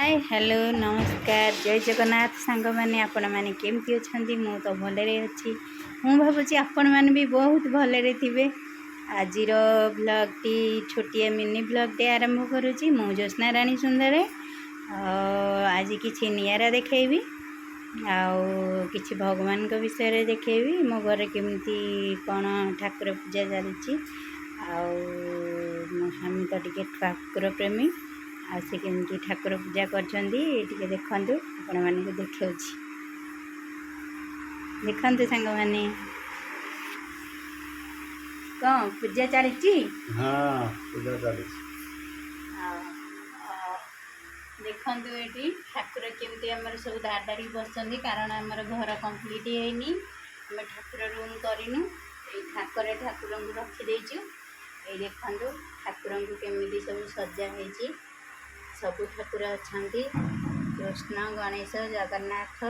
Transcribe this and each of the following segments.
Hi hello नमस्कार जय जगन्नाथ सांग मैंने आपण मैंने केमती अच्छा मु तो भलरे अच्छी मु भावुँ आपण मैंने भी बहुत भलरे थे। आज ब्लॉग टी छोटिया मिनी ब्लॉग टे आरंभ करुँची मु ज्योत्स्ना राणी सुंदर आज किसी निरा देखेबी कि भगवान विषय देखेबी मो घर केमती कौन ठाकुर पूजा चलती मो स्वामी तो टे ठाकुर प्रेमी आसे केमती ठाकुर पूजा कर देखु आपण मानक देखा देखते सांग मैंने कौन पूजा चलती देखु ये ठाकुर केमती आम सब दादारी बस कारण आम घर कम्प्लीट होनी आम ठाकुर रूम करूँ ये ठाकुर रखीदेचु ये देखु ठाकुर को केमी सब सजा हो सबु ठाकुर अच्छा कृष्ण गणेश जगन्नाथ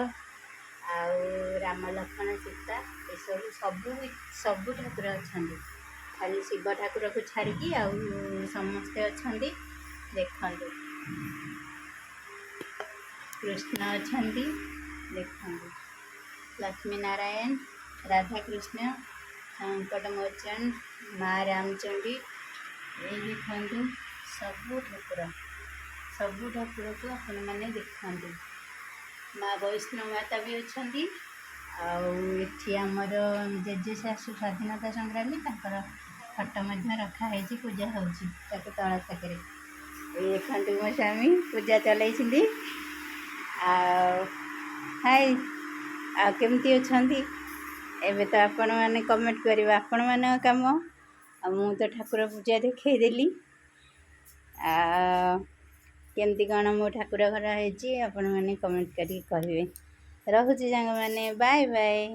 आउ राम लक्ष्मण सीता ये सबू सबू ठाकुर अच्छा खाली शिव ठाकुर को छाड़िकी समस्ते अच्छा देखु कृष्ण अच्छा देखु लक्ष्मी नारायण राधा कृष्ण संकट मोचन माँ रामचंडी ये देखु सबू ठाकुर को आपण मैंने देखते माँ वैष्णव माता भी अच्छा आमर जेजे शाशु स्वाधीनता संग्रामी फटो रखाई पूजा हो तल पाखे ये देखते मो स्वामी पूजा चलती हाय आमती अच्छा एवं तो आपण मैंने कमेंट कर आपण मान कम मु तो ठाकुर पूजा देखईदेली केमती कौन मो ठाकुर घर होती आपण मैंने कमेंट करें रोचे सांग मैंने बाय बाय।